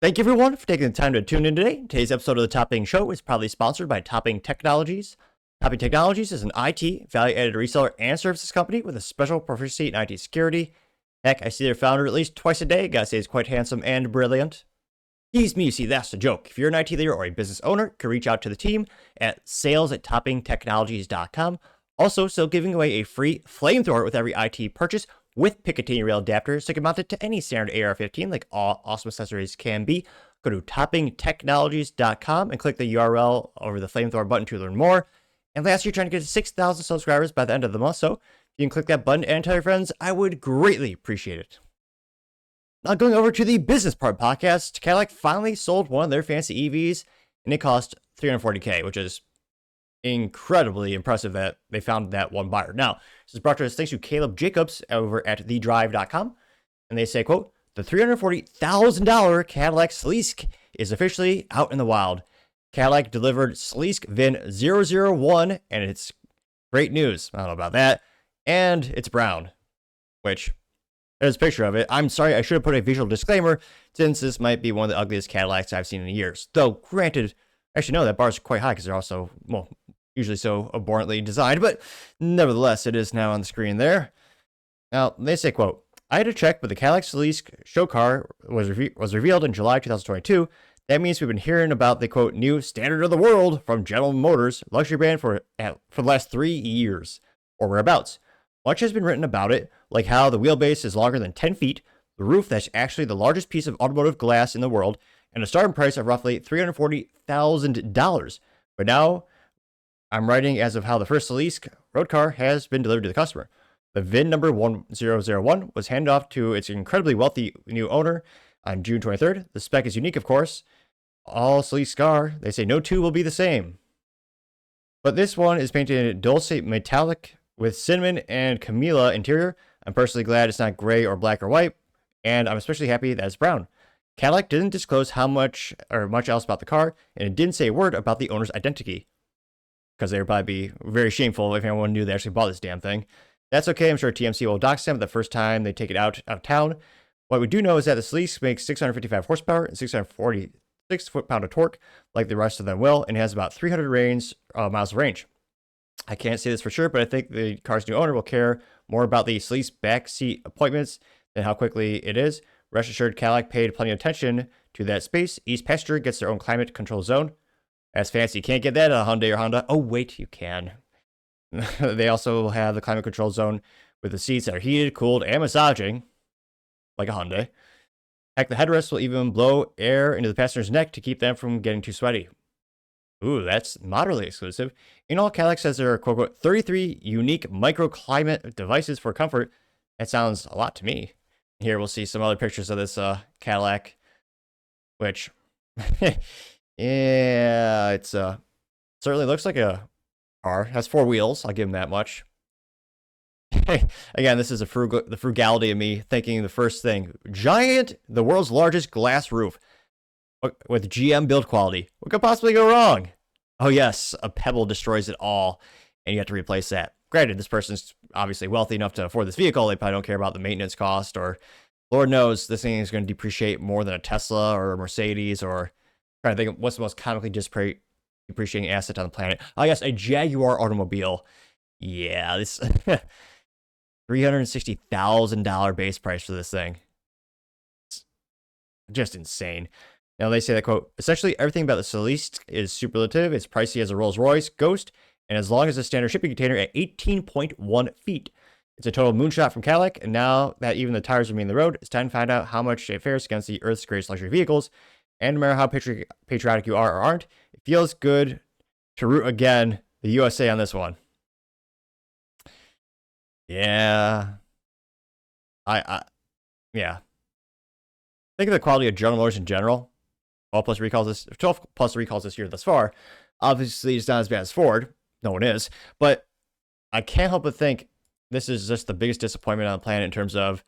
Thank you everyone for taking the time to tune in today. Today's episode of the Topping Show is proudly sponsored by Topping Technologies. Topping Technologies is an IT value-added reseller and services company with a special proficiency in IT security. Heck, I see their founder at least twice a day. Gotta say he's quite handsome and brilliant. Tease me, you see, that's the joke. If you're an IT leader or a business owner, you can reach out to the team at sales@toppingtechnologies.com. Also, still giving away a free flamethrower with every IT purchase with Picatinny rail adapter, so you can mount it to any standard AR-15 like all awesome accessories can be. Go to toppingtechnologies.com and click the URL over the flamethrower button to learn more. And last year, trying to get to 6,000 subscribers by the end of the month, so if you can click that button and tell your friends, I would greatly appreciate it. Now going over to the business part podcast, Cadillac finally sold one of their fancy EVs, and it cost $340K, which is incredibly impressive that they found that one buyer. Now, this is brought to us thanks to Caleb Jacobs over at thedrive.com, and they say, quote, the $340,000 Cadillac Celestiq is officially out in the wild. Cadillac delivered Celestiq VIN 001, and it's great news. I don't know about that. And it's brown, which there's a picture of it. I'm sorry, I should have put a visual disclaimer, since this might be one of the ugliest Cadillacs I've seen in years. Though, granted, actually, no, that bar is quite high because they're also, well, usually so abhorrently designed, but nevertheless, it is now on the screen there. Now, they say, quote, I had to check, but the Cadillac Celestiq show car was revealed in July 2022. That means we've been hearing about the, quote, new standard of the world from General Motors, luxury brand for the last 3 years, or whereabouts. Much has been written about it, like how the wheelbase is longer than 10 feet, the roof that's actually the largest piece of automotive glass in the world, and a starting price of roughly $340,000. But now, I'm writing as of how the first Celestiq road car has been delivered to the customer. The VIN number 1001 was handed off to its incredibly wealthy new owner on June 23rd. The spec is unique, of course. All Celestiq are, they say no two will be the same. But this one is painted in dulce metallic with cinnamon and camellia interior. I'm personally glad it's not gray or black or white, and I'm especially happy that it's brown. Cadillac didn't disclose how much or much else about the car, and it didn't say a word about the owner's identity, because they would probably be very shameful if anyone knew they actually bought this damn thing. That's okay, I'm sure TMC will dox them the first time they take it out of town. What we do know is that the Celestiq makes 655 horsepower and 646 foot-pound of torque, like the rest of them will, and has about 300 miles of range. I can't say this for sure, but I think the car's new owner will care more about the Celestiq backseat appointments than how quickly it is. Rest assured, Cadillac paid plenty of attention to that space. Each passenger gets their own climate control zone. That's fancy. You can't get that in a Hyundai or Honda. Oh, wait, you can. They also have the climate control zone with the seats that are heated, cooled, and massaging, like a Hyundai. Heck, the headrest will even blow air into the passenger's neck to keep them from getting too sweaty. Ooh, that's moderately exclusive. In all, Cadillac says there are, quote, quote, 33 unique microclimate devices for comfort. That sounds a lot to me. Here we'll see some other pictures of this Cadillac, which, yeah, it's certainly looks like a car. It has 4 wheels. I'll give him that much. Again, this is the frugality of me thinking the first thing. Giant, the world's largest glass roof with GM build quality. What could possibly go wrong? Oh yes, a pebble destroys it all, and you have to replace that. Granted, this person's obviously wealthy enough to afford this vehicle. They probably don't care about the maintenance cost, or Lord knows this thing is going to depreciate more than a Tesla or a Mercedes, or I'm trying to think of what's the most comically depreciating asset on the planet. Oh yes, a Jaguar automobile. Yeah, this $360,000 base price for this thing. It's just insane. Now they say that, quote, essentially everything about the Celestiq is superlative. It's pricey as a Rolls-Royce Ghost, and as long as a standard shipping container at 18.1 feet. It's a total moonshot from Cadillac, and now that even the tires remain on the road, it's time to find out how much it fares against the Earth's greatest luxury vehicles. And no matter how patriotic you are or aren't, it feels good to root again the USA on this one. Yeah. Yeah. Think of the quality of General Motors in general. 12 plus recalls this year thus far. Obviously, it's not as bad as Ford. No one is. But I can't help but think this is just the biggest disappointment on the planet in terms of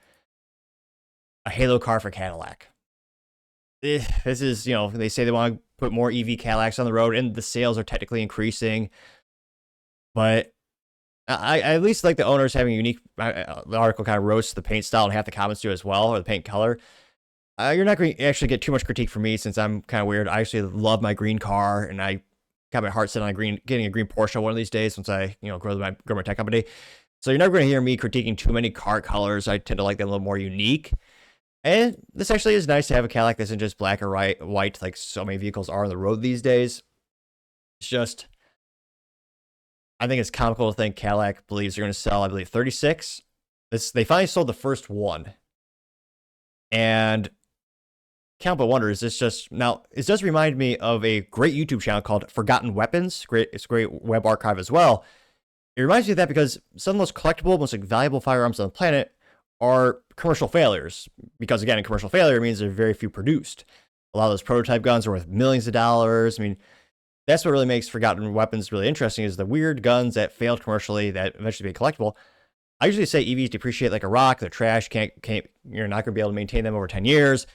a halo car for Cadillac. This is, you know, they say they want to put more EV Cadillacs on the road, and the sales are technically increasing. But I at least like the owners having a unique, the article kind of roasts the paint style, and half the comments do as well, or the paint color. You're not going to actually get too much critique from me since I'm kind of weird. I actually love my green car, and I got my heart set on getting a green Porsche one of these days once I, grow my tech company. So you're never going to hear me critiquing too many car colors. I tend to like them a little more unique. And this actually is nice to have a Cadillac that isn't just black or white like so many vehicles are on the road these days. It's just, I think it's comical to think Cadillac believes they're going to sell, I believe, 36. They finally sold the first one. And can't but wonder, is this just, now, it does remind me of a great YouTube channel called Forgotten Weapons. It's a great web archive as well. It reminds me of that because some of the most collectible, most valuable firearms on the planet are commercial failures. Because again, a commercial failure means there are very few produced. A lot of those prototype guns are worth millions of dollars. I mean, that's what really makes Forgotten Weapons really interesting, is the weird guns that failed commercially that eventually became collectible. I usually say EVs depreciate like a rock. They're trash. You're not going to be able to maintain them over 10 years.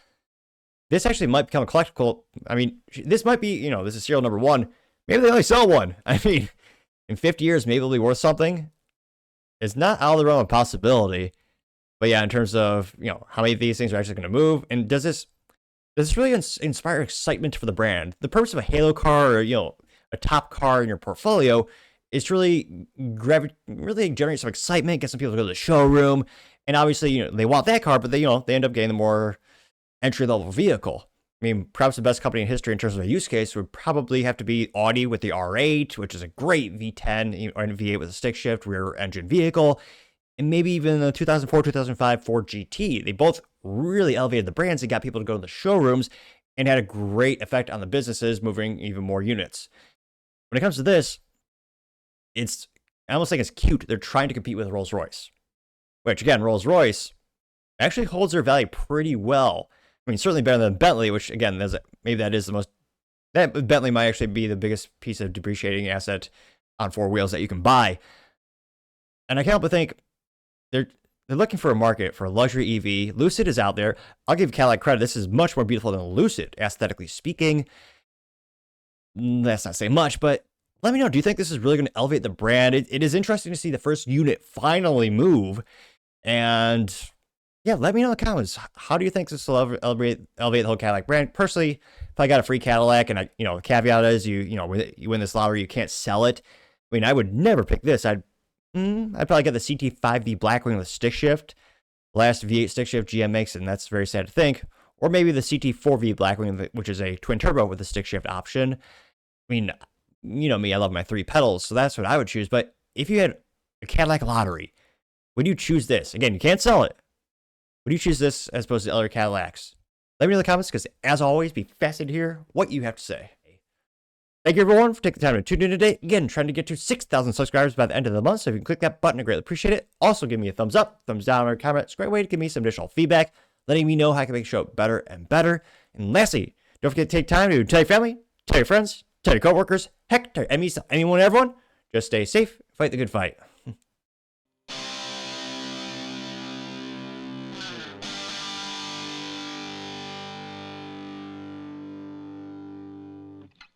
This actually might become a collectible. I mean, this might be, this is serial number one. Maybe they only sell one. I mean, in 50 years, maybe it'll be worth something. It's not out of the realm of possibility. But yeah, in terms of, how many of these things are actually going to move, and does this really inspire excitement for the brand? The purpose of a halo car or, a top car in your portfolio is to really generate some excitement, get some people to go to the showroom. And obviously, they want that car, but they end up getting the more entry-level vehicle. I mean, perhaps the best company in history in terms of a use case would probably have to be Audi with the R8, which is a great V10 or V8 with a stick shift rear engine vehicle. And maybe even the 2004, 2005 Ford GT. They both really elevated the brands and got people to go to the showrooms and had a great effect on the businesses, moving even more units. When it comes to this, I almost think it's cute. They're trying to compete with Rolls-Royce, which again, Rolls-Royce actually holds their value pretty well. I mean, certainly better than Bentley, which again, Bentley might actually be the biggest piece of depreciating asset on four wheels that you can buy. And I can't help but think they're looking for a market for a luxury EV. Lucid is out there. I'll give Cadillac credit. This is much more beautiful than Lucid, aesthetically speaking. That's not saying much, but let me know. Do you think this is really going to elevate the brand? It is interesting to see the first unit finally move. And yeah, let me know in the comments. How do you think this will elevate the whole Cadillac brand? Personally, if I got a free Cadillac and the caveat is you win this lottery, you can't sell it. I mean, I would never pick this. I'd probably get the CT5V Blackwing with stick shift. Last V8 stick shift GM makes, and that's very sad to think. Or maybe the CT4V Blackwing, which is a twin turbo with a stick shift option. I mean, you know me, I love my three pedals, so that's what I would choose. But if you had a Cadillac lottery, would you choose this? Again, you can't sell it. Would you choose this as opposed to other Cadillacs? Let me know in the comments, because as always, be fascinated to hear what you have to say. Thank you, everyone, for taking the time to tune in today. Again, trying to get to 6,000 subscribers by the end of the month, so if you can click that button, I greatly appreciate it. Also, give me a thumbs up, thumbs down, or a comment. It's a great way to give me some additional feedback, letting me know how I can make the show better and better. And lastly, don't forget to take time to tell your family, tell your friends, tell your coworkers, heck, tell your enemies, tell anyone and everyone. Just stay safe, fight the good fight.